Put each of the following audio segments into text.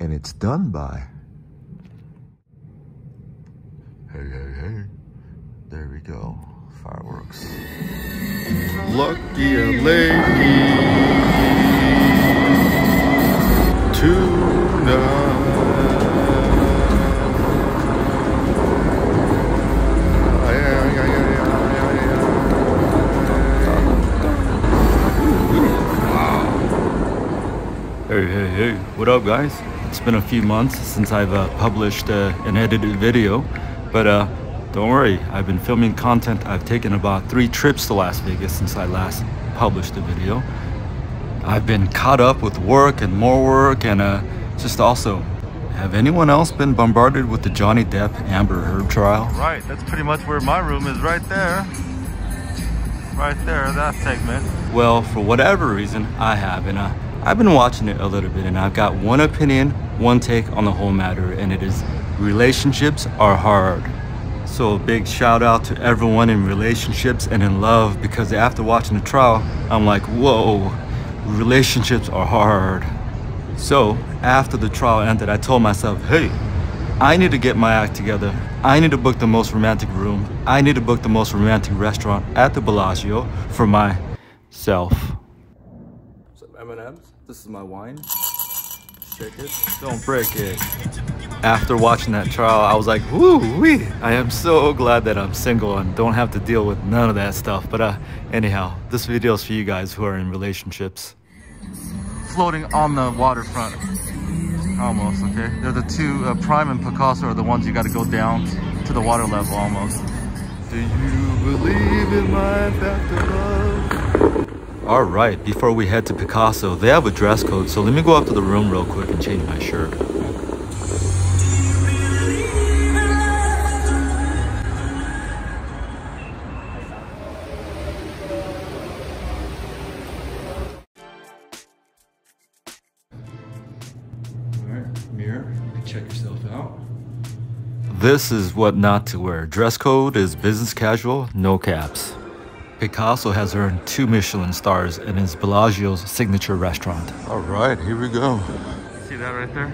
and it's done by. Hey, hey, hey. There we go. Fireworks. Lucky lady tonight. Hey, what up guys? It's been a few months since I've published an edited video, but don't worry, I've been filming content. I've taken about 3 trips to Las Vegas since I last published a video. I've been caught up with work and more work, and just also, have anyone else been bombarded with the Johnny Depp Amber Heard trial? Right, that's pretty much where my room is, right there. Right there, that segment. Well, for whatever reason, I have, and I've been watching it a little bit, and I've got one opinion, one take on the whole matter, and it is relationships are hard. So a big shout out to everyone in relationships and in love, because after watching the trial, I'm like, whoa, relationships are hard. So after the trial ended, I told myself, hey, I need to get my act together. I need to book the most romantic room. I need to book the most romantic restaurant at the Bellagio for myself. Some M&Ms. This is my wine. Shake it. Don't break it. After watching that trial, I was like, woo-wee. I am so glad that I'm single and don't have to deal with none of that stuff. But anyhow, this video is for you guys who are in relationships. Floating on the waterfront. Almost, okay? They're the 2, Prime and Picasso are the ones you got to go down to the water level almost. Do you believe in my fact of love? Alright, before we head to Picasso, they have a dress code, so let me go up to the room real quick and change my shirt. Alright, mirror, you can check yourself out. This is what not to wear. Dress code is business casual, no caps. Picasso has earned 2 Michelin stars in his Bellagio's signature restaurant. All right, here we go. See that right there?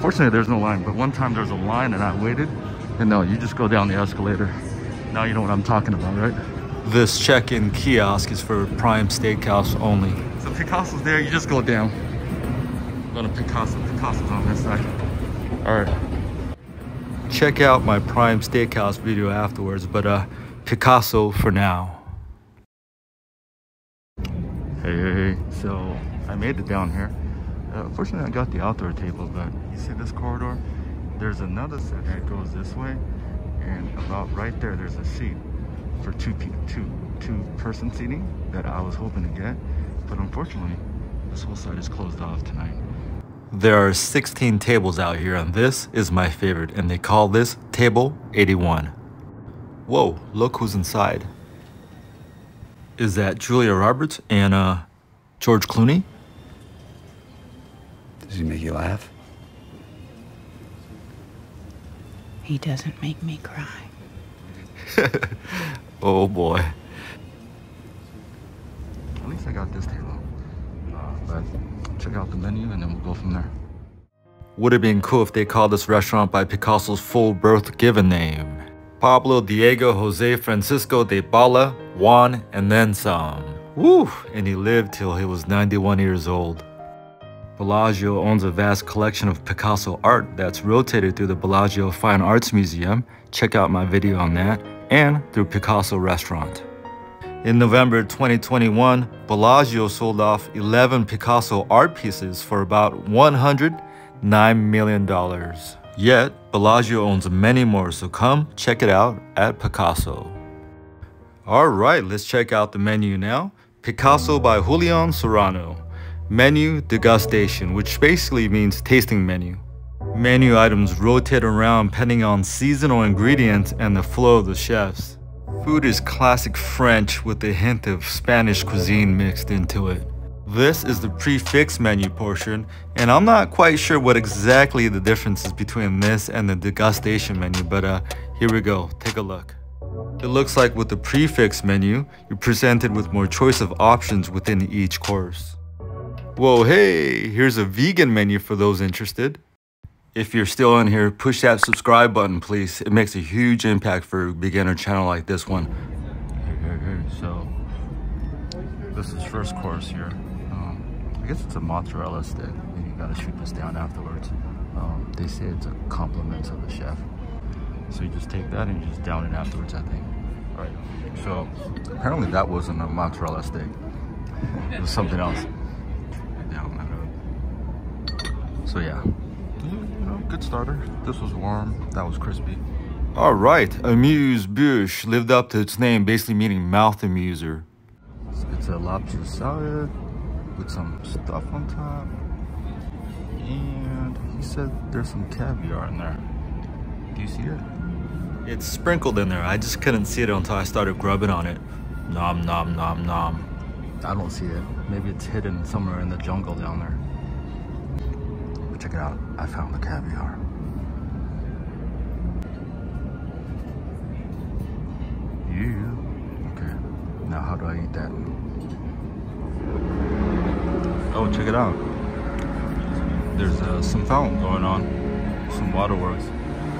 Fortunately, there's no line, but one time there's a line and I waited. And no, you just go down the escalator. Now you know what I'm talking about, right? This check-in kiosk is for Prime Steakhouse only. So Picasso's there, you just go down. Go to Picasso. Picasso's on this side. All right. Check out my Prime Steakhouse video afterwards, but Picasso for now. Hey, so I made it down here. Fortunately, I got the outdoor table, but you see this corridor? There's another set that goes this way, and about right there, there's a seat for two-person seating that I was hoping to get, but unfortunately, this whole side is closed off tonight. There are 16 tables out here, and this is my favorite, and they call this Table 81. Whoa, look who's inside. Is that Julia Roberts and George Clooney? Does he make you laugh? He doesn't make me cry. Oh boy. At least I got this table. But check out the menu and then we'll go from there. Would have been cool if they called this restaurant by Picasso's full birth given name. Pablo Diego Jose Francisco de Paula, Juan, and then some. Woo! And he lived till he was 91 years old. Bellagio owns a vast collection of Picasso art that's rotated through the Bellagio Fine Arts Museum. Check out my video on that. And through Picasso Restaurant. In November 2021, Bellagio sold off 11 Picasso art pieces for about $109 million. Yet, Bellagio owns many more, so come check it out at Picasso. Alright, let's check out the menu now. Picasso by Julian Serrano. Menu degustation, which basically means tasting menu. Menu items rotate around depending on seasonal ingredients and the flow of the chefs. Food is classic French with a hint of Spanish cuisine mixed into it. This is the Prix Fixe menu portion, and I'm not quite sure what exactly the difference is between this and the degustation menu, but here we go, take a look. It looks like with the Prix Fixe menu, you're presented with more choice of options within each course. Whoa, hey, here's a vegan menu for those interested. If you're still in here, push that subscribe button, please. It makes a huge impact for a beginner channel like this one. Here. So, this is first course here. I guess it's a mozzarella stick. And you gotta shoot this down afterwards. They say it's a compliment to the chef. So you just take that and you just down it afterwards, I think. All right, so apparently that wasn't a mozzarella stick. It was something else. So yeah, good starter. This was warm, that was crispy. All right, amuse-bouche lived up to its name, basically meaning mouth amuser. It's a lobster salad with some stuff on top. And he said there's some caviar in there. Do you see it? It's sprinkled in there. I just couldn't see it until I started grubbing on it. Nom, nom, nom, nom. I don't see it. Maybe it's hidden somewhere in the jungle down there. But check it out. I found the caviar. Yeah. Okay. Now how do I eat that? Oh, check it out. There's some fountain going on. Some waterworks.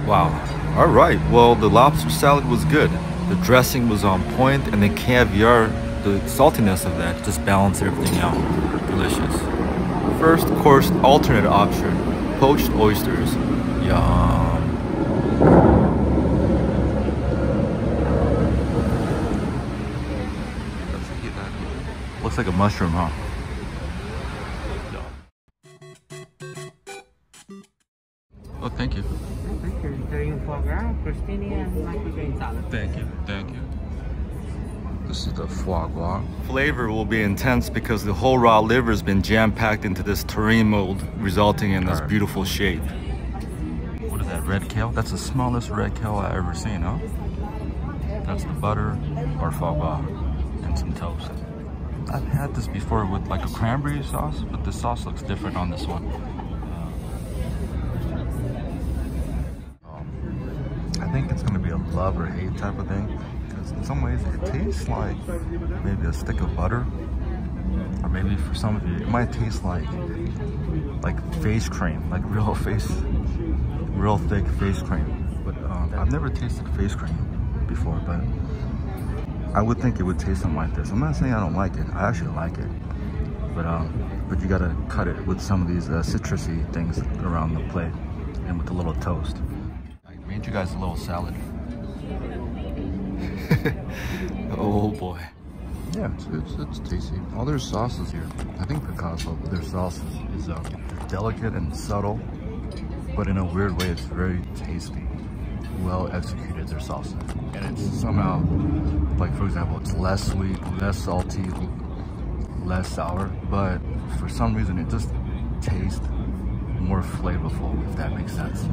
Wow. All right. Well, the lobster salad was good. The dressing was on point, and the caviar, the saltiness of that just balanced everything out. Delicious. First course alternate option, poached oysters. Yum. Looks like a mushroom, huh? Oh, thank you. Foie Gras, crostini, and microgreen salad. Thank you. This is the foie gras. Flavor will be intense because the whole raw liver has been jam-packed into this terrine mold, resulting in this beautiful shape. What is that, red kale? That's the smallest red kale I've ever seen, huh? That's the butter, or foie gras, and some toast. I've had this before with like a cranberry sauce, but the sauce looks different on this one. I think it's gonna be a love or hate type of thing, because in some ways it tastes like maybe a stick of butter, or maybe for some of you it might taste like face cream, like real thick face cream. But I've never tasted face cream before, but I would think it would taste something like this. I'm not saying I don't like it. I actually like it, but you gotta cut it with some of these citrusy things around the plate and with a little toast. Made you guys a little salad. Oh boy. Yeah, it's tasty. All their sauces here. I think Picasso, their sauce is delicate and subtle, but in a weird way, it's very tasty. Well executed, their sauces. And it's somehow, like for example, it's less sweet, less salty, less sour, but for some reason it just tastes more flavorful, if that makes sense.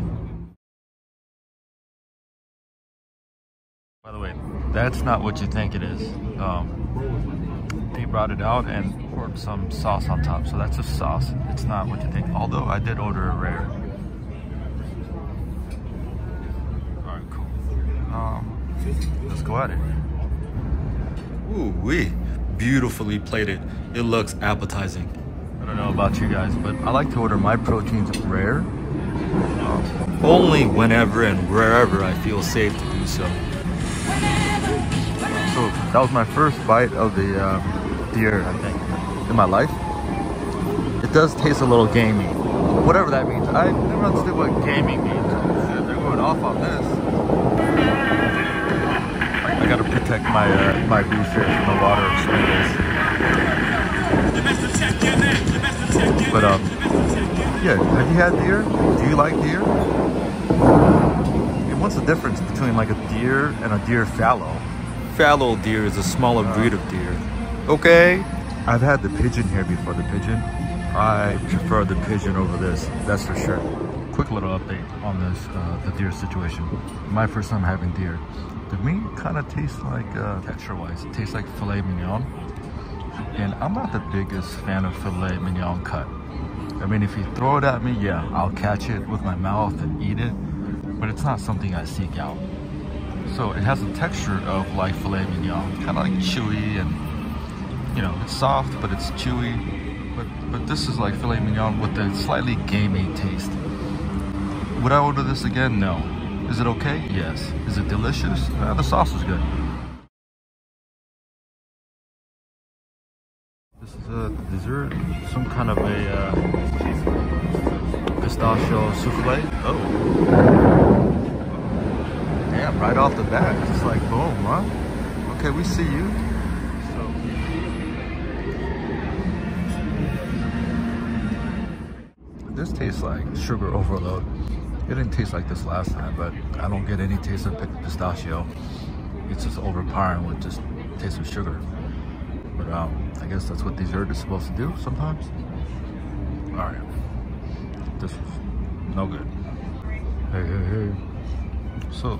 By the way, that's not what you think it is. They brought it out and poured some sauce on top, so that's just sauce. It's not what you think, although I did order a rare. All right, cool. Let's go at it. Ooh-wee, beautifully plated. It looks appetizing. I don't know about you guys, but I like to order my proteins rare. Only whenever and wherever I feel safe to do so. So that was my first bite of the deer, I think, in my life. It does taste a little gamey, whatever that means. I never understood what gaming means. They're going off on this. I gotta protect my beef here from the water sprinkles. But yeah, have you had deer? Do you like deer? What's the difference between like a deer and a deer fallow? Fallow deer is a smaller breed of deer. Okay. I've had the pigeon here before, the pigeon. I prefer the pigeon over this, that's for sure. Quick little update on this, the deer situation. My first time having deer. The meat kind of tastes like, texture-wise, it tastes like filet mignon. And I'm not the biggest fan of filet mignon cut. I mean, if you throw it at me, yeah, I'll catch it with my mouth and eat it. But it's not something I seek out. So it has a texture of like filet mignon, kind of like chewy, and you know, it's soft, but it's chewy. But this is like filet mignon with a slightly gamey taste. Would I order this again? No. Is it okay? Yes. Is it delicious? The sauce is good. This is the dessert. Some kind of a pistachio souffle. Oh. Damn, right off the bat. It's like boom, huh? Okay, we see you. This tastes like sugar overload. It didn't taste like this last time, but I don't get any taste of pistachio. It's just overpowering with just taste of sugar. But I guess that's what dessert is supposed to do sometimes. All right, this is no good. Hey. So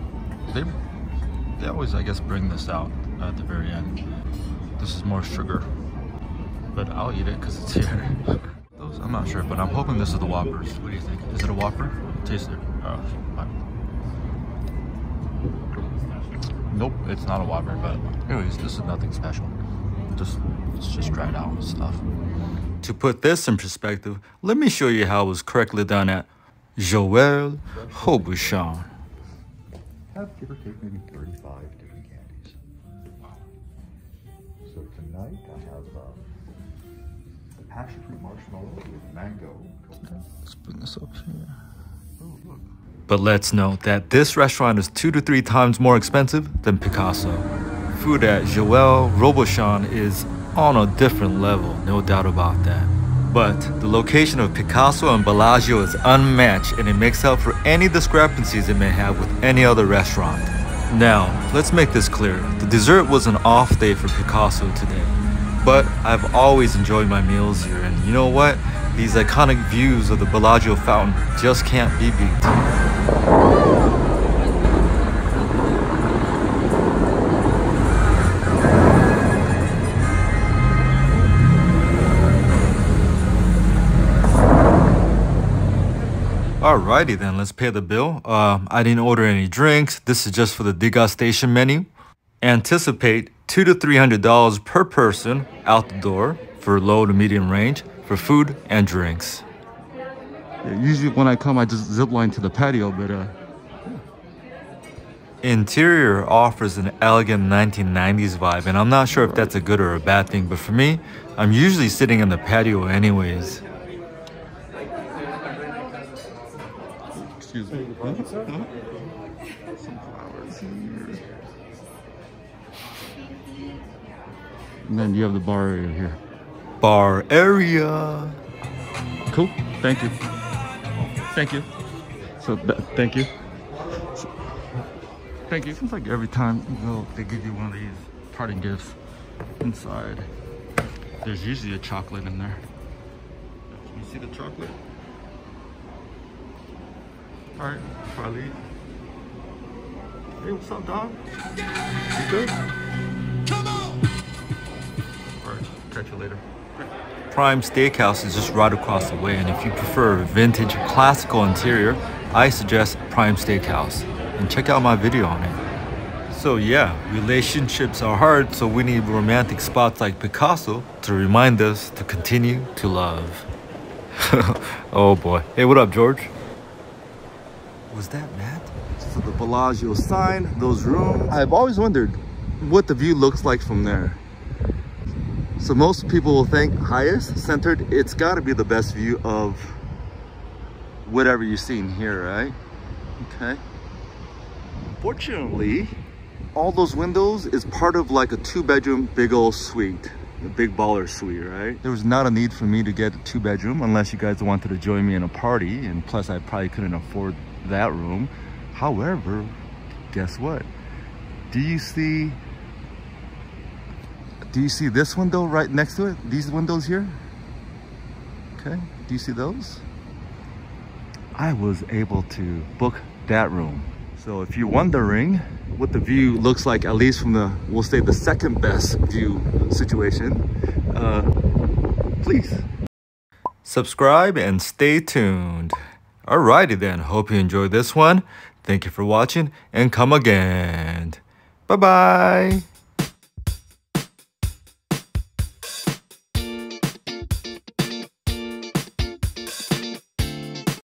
they always, I guess, bring this out at the very end. This is more sugar, but I'll eat it because it's here. I'm not sure, but I'm hoping this is the Whoppers. What do you think? Is it a Whopper? Taste it. Nope, it's not a Whopper, but anyways, this is nothing special. It's just dried out stuff. To put this in perspective, let me show you how it was correctly done at Joël Robuchon. Have give or take maybe 35 different candies. So tonight I have passion fruit marshmallow with mango. Let's bring this up here. Oh, look. But let's note that this restaurant is 2 to 3 times more expensive than Picasso. Food at Joël Robuchon is on a different level, no doubt about that. But the location of Picasso and Bellagio is unmatched, and it makes up for any discrepancies it may have with any other restaurant. Now, let's make this clear. The dessert was an off day for Picasso today. But I've always enjoyed my meals here, and you know what? These iconic views of the Bellagio fountain just can't be beat. Alrighty then, let's pay the bill. I didn't order any drinks. This is just for the degustation menu. Anticipate $200 to $300 per person out the door for low to medium range for food and drinks. Yeah, usually when I come, I just zip line to the patio, but Interior offers an elegant 1990s vibe, and I'm not sure if that's a good or a bad thing, but for me, I'm usually sitting in the patio anyways. Excuse me. Some flowers here. And then you have the bar area here. Bar area. Cool. Thank you. Thank you. So, thank you. Thank you. Seems like every time you go, they give you one of these parting gifts inside. There's usually a chocolate in there. Can you see the chocolate? All right, probably. Hey, what's up, dog? You good? Come on! All right, catch you later. Prime Steakhouse is just right across the way, and if you prefer a vintage, classical interior, I suggest Prime Steakhouse. And check out my video on it. So yeah, relationships are hard, so we need romantic spots like Picasso to remind us to continue to love. Oh boy. Hey, what up, George? Was that Matt? So the Bellagio sign, those rooms. I've always wondered what the view looks like from there. So most people will think highest, centered, it's gotta be the best view of whatever you've seen here, right? Okay. Fortunately, all those windows is part of like a 2-bedroom big old suite, a big baller suite, right? There was not a need for me to get a 2-bedroom unless you guys wanted to join me in a party, and plus I probably couldn't afford that room. However, guess what? Do you see this window right next to it? These windows here? Okay, do you see those? I was able to book that room. So if you're wondering what the view looks like, at least from the, we'll say the second best view situation, please subscribe and stay tuned. Alrighty then, hope you enjoyed this one. Thank you for watching and come again. Bye-bye.